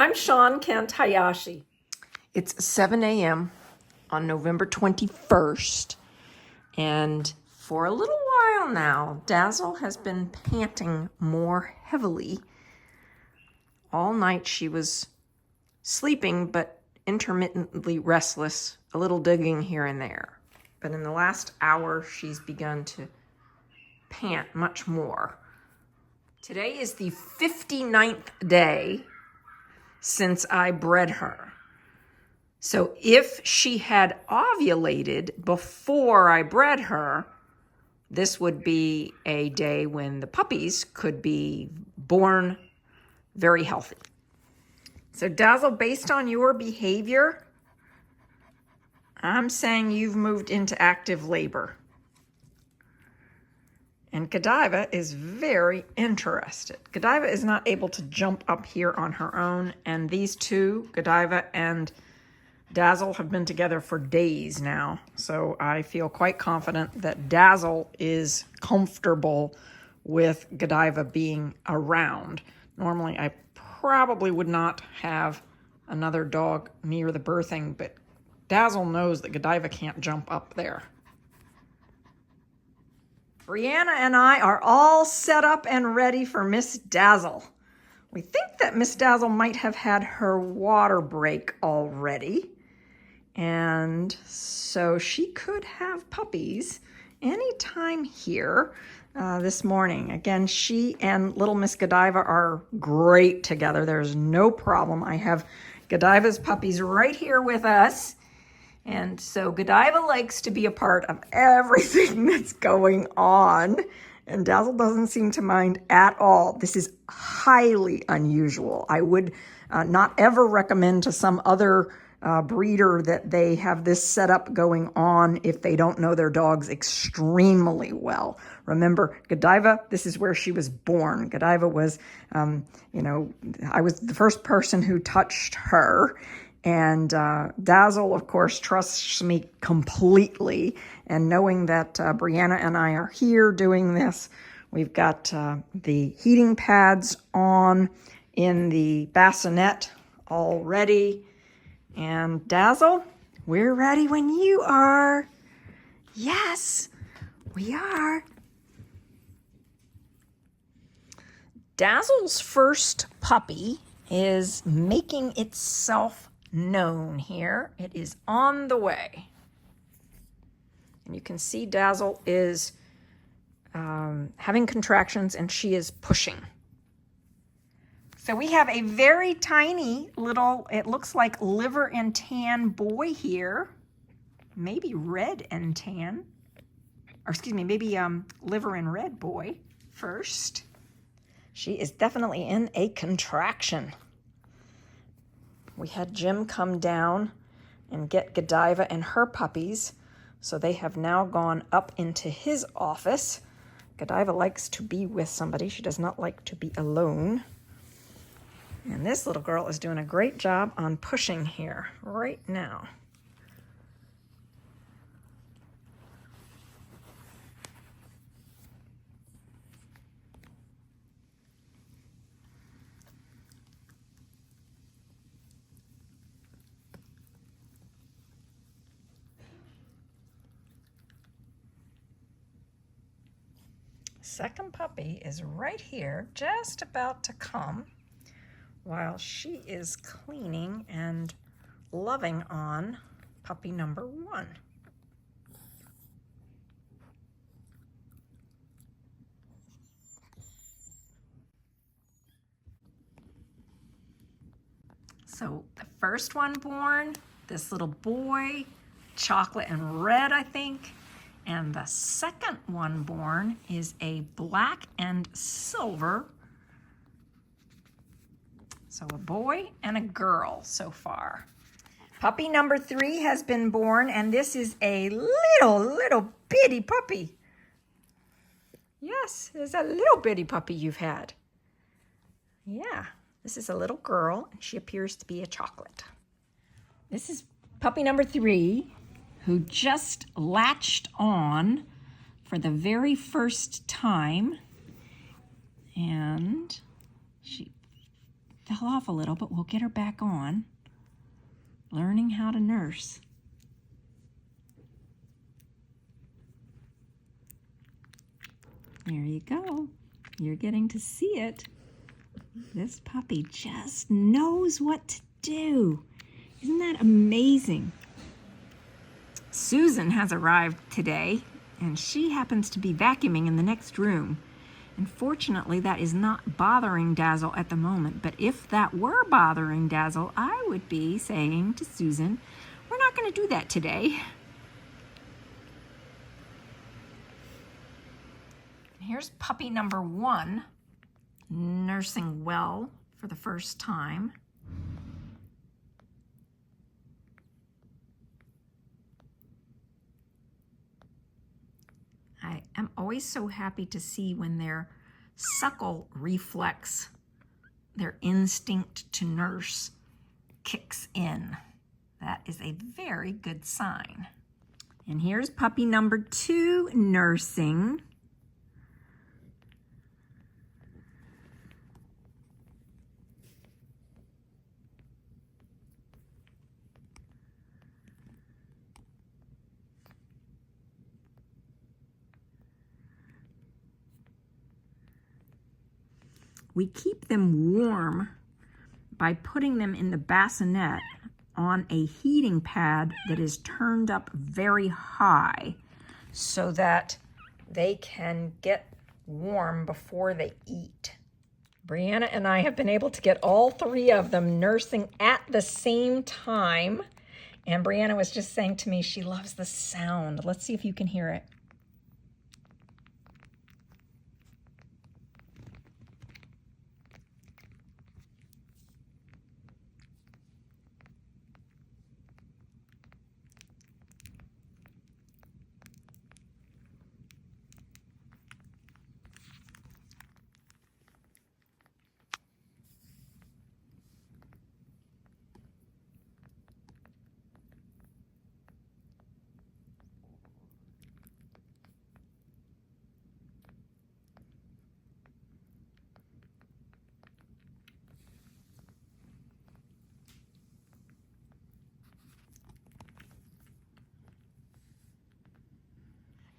I'm Sean Kent Hayashi. It's 7 a.m. on November 21st, and for a little while now, Dazzle has been panting more heavily. All night she was sleeping, but intermittently restless, a little digging here and there. But in the last hour, she's begun to pant much more. Today is the 59th day since I bred her. So if she had ovulated before I bred her, this would be a day when the puppies could be born very healthy. So Dazzle, based on your behavior, I'm saying you've moved into active labor. And Godiva is very interested. Godiva is not able to jump up here on her own, and these two, Godiva and Dazzle, have been together for days now. So I feel quite confident that Dazzle is comfortable with Godiva being around. Normally, I probably would not have another dog near the birthing, but Dazzle knows that Godiva can't jump up there. Brianna and I are all set up and ready for Miss Dazzle. We think that Miss Dazzle might have had her water break already, and so she could have puppies anytime here this morning. Again, she and little Miss Godiva are great together. There's no problem. I have Godiva's puppies right here with us. And so Godiva likes to be a part of everything that's going on, and Dazzle doesn't seem to mind at all. This is highly unusual. I would not ever recommend to some other breeder that they have this setup going on if they don't know their dogs extremely well. Remember, Godiva, this is where she was born. Godiva was, I was the first person who touched her. And Dazzle, of course, trusts me completely. And knowing that Brianna and I are here doing this, we've got the heating pads on in the bassinet already. And Dazzle, we're ready when you are. Yes, we are. Dazzle's first puppy is making itself known here. It is on the way. And you can see Dazzle is having contractions, and she is pushing. So we have a very tiny little, it looks like liver and tan boy here. Maybe red and tan. Or excuse me, maybe liver and red boy first. She is definitely in a contraction. We had Jim come down and get Godiva and her puppies, so they have now gone up into his office. Godiva likes to be with somebody. She does not like to be alone. And this little girl is doing a great job on pushing here right now. Second puppy is right here, just about to come, while she is cleaning and loving on puppy number 1. So the first one born, this little boy, chocolate and red, I think. And the second one born is a black and silver. So a boy and a girl so far. Puppy number 3 has been born, and this is a little bitty puppy. Yes, it's a little bitty puppy you've had. Yeah, this is a little girl, and she appears to be a chocolate. This is puppy number 3. Who just latched on for the very first time. And she fell off a little, but we'll get her back on. Learning how to nurse. There you go. You're getting to see it. This puppy just knows what to do. Isn't that amazing? Susan has arrived today, and she happens to be vacuuming in the next room. And fortunately, that is not bothering Dazzle at the moment. But if that were bothering Dazzle, I would be saying to Susan, we're not going to do that today. Here's puppy number 1, nursing well for the first time. I am always so happy to see when their suckle reflex, their instinct to nurse, kicks in. That is a very good sign. And here's puppy number 2 nursing. We keep them warm by putting them in the bassinet on a heating pad that is turned up very high so that they can get warm before they eat. Brianna and I have been able to get all 3 of them nursing at the same time. And Brianna was just saying to me she loves the sound. Let's see if you can hear it.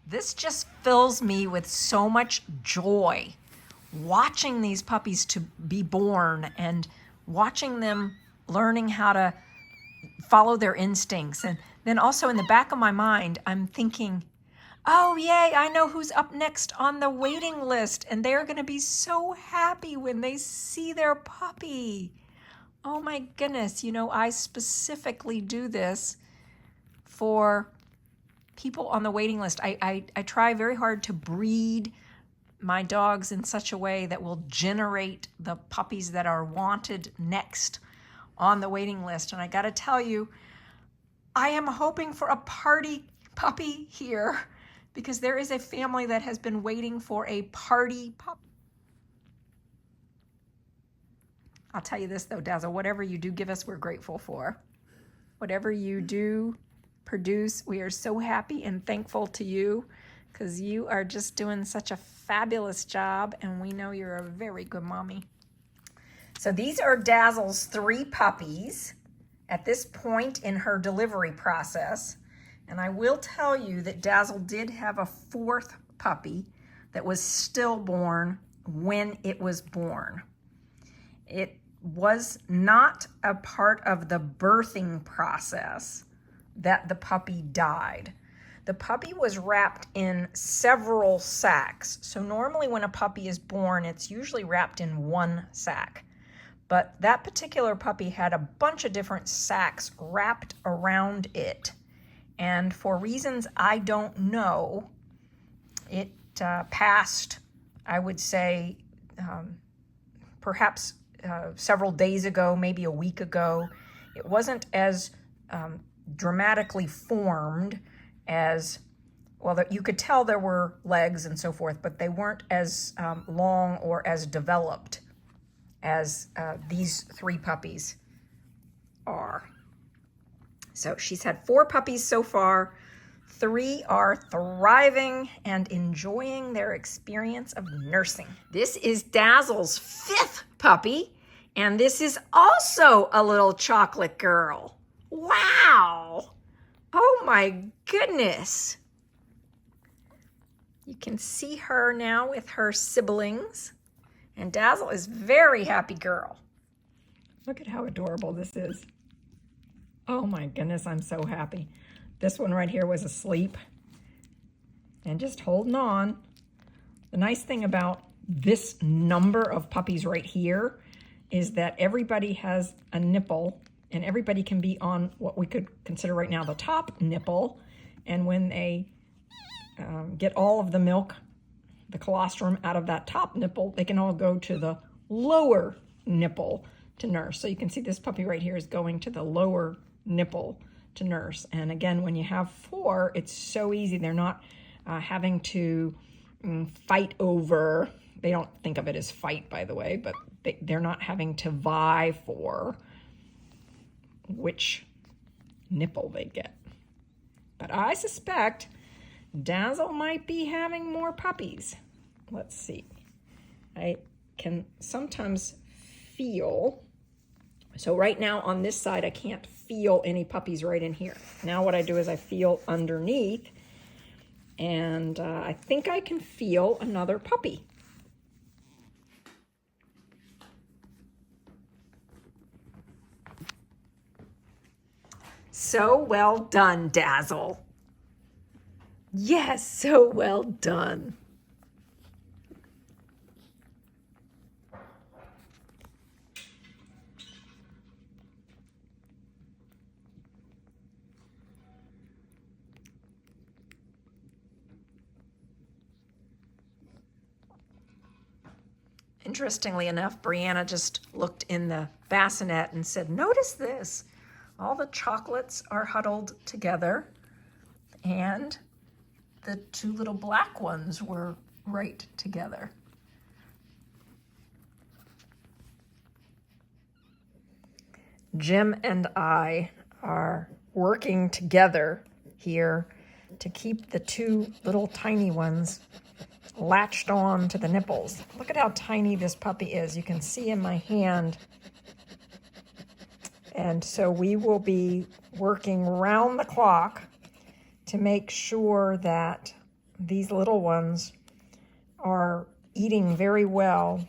This just fills me with so much joy, watching these puppies to be born and watching them learning how to follow their instincts. And then also in the back of my mind, I'm thinking, oh yay, I know who's up next on the waiting list, and they're gonna be so happy when they see their puppy. Oh my goodness, you know, I specifically do this for people on the waiting list. I try very hard to breed my dogs in such a way that will generate the puppies that are wanted next on the waiting list. And I gotta tell you, I am hoping for a party puppy here because there is a family that has been waiting for a party pup. I'll tell you this though, Dazzle, whatever you do give us, we're grateful for. Whatever you do produce, we are so happy and thankful to you because you are just doing such a fabulous job, and we know you're a very good mommy. So these are Dazzle's 3 puppies at this point in her delivery process. And I will tell you that Dazzle did have a 4th puppy that was stillborn when it was born. It was not a part of the birthing process that the puppy died. The puppy was wrapped in several sacks. So normally when a puppy is born, it's usually wrapped in 1 sack. But that particular puppy had a bunch of different sacks wrapped around it. And for reasons I don't know, it passed, I would say, perhaps several days ago, maybe a week ago. It wasn't as dramatically formed as, well, you could tell there were legs and so forth, but they weren't as long or as developed as these 3 puppies are. So she's had 4 puppies so far. 3 are thriving and enjoying their experience of nursing. This is Dazzle's 5th puppy, And this is also a little chocolate girl. Wow. Oh my goodness. You can see her now with her siblings. And Dazzle is very happy girl. Look at how adorable this is. Oh my goodness, I'm so happy. This one right here was asleep and just holding on. The nice thing about this number of puppies right here is that everybody has a nipple and everybody can be on what we could consider right now the top nipple. And when they get all of the milk, the colostrum out of that top nipple, they can all go to the lower nipple to nurse. So you can see this puppy right here is going to the lower nipple to nurse. And again, when you have 4, it's so easy. They're not having to fight over, they don't think of it as fight, by the way, but they're not having to vie for which nipple they get. But I suspect Dazzle might be having more puppies. Let's see. I can sometimes feel, so right now on this side I can't feel any puppies right in here. Now what I do is I feel underneath, and I think I can feel another puppy. So well done, Dazzle. Yes, so well done. Interestingly enough, Brianna just looked in the bassinet and said, notice this. All the chocolates are huddled together and the 2 little black ones were right together. Jim and I are working together here to keep the 2 little tiny ones latched on to the nipples. Look at how tiny this puppy is. You can see in my hand. And so we will be working round the clock to make sure that these little ones are eating very well.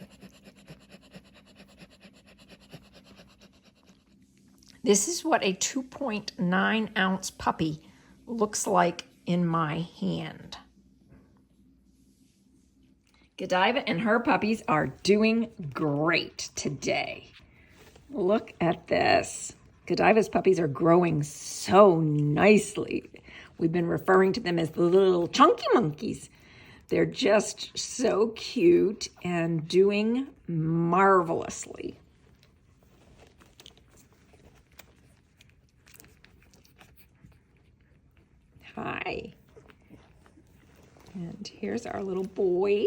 This is what a 2.9 ounce puppy looks like in my hand. Godiva and her puppies are doing great today. Look at this. Godiva's puppies are growing so nicely. We've been referring to them as the little chunky monkeys. They're just so cute and doing marvelously. Hi. And here's our little boy.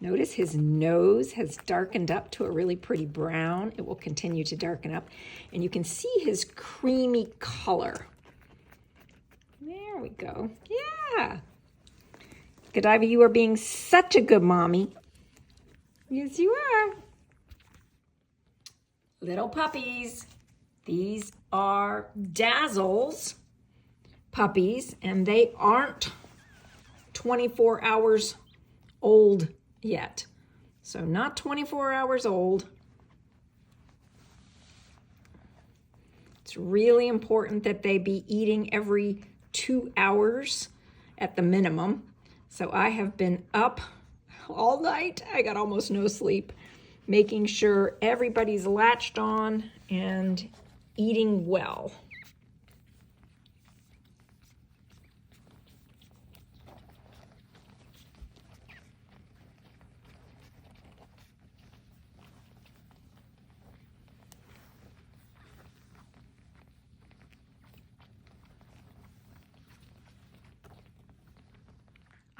Notice his nose has darkened up to a really pretty brown. It will continue to darken up. And you can see his creamy color. There we go. Yeah. Godiva, you are being such a good mommy. Yes, you are. Little puppies. These are Dazzle's puppies, and they aren't 24 hours old yet. So not 24 hours old. It's really important that they be eating every 2 hours at the minimum. So I have been up all night. I got almost no sleep, making sure everybody's latched on and eating well.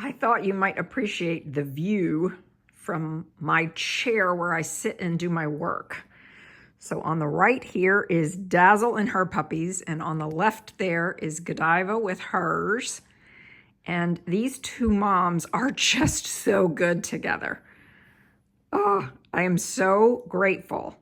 I thought you might appreciate the view from my chair where I sit and do my work. So on the right here is Dazzle and her puppies, and on the left there is Godiva with hers. And these 2 moms are just so good together. Oh, I am so grateful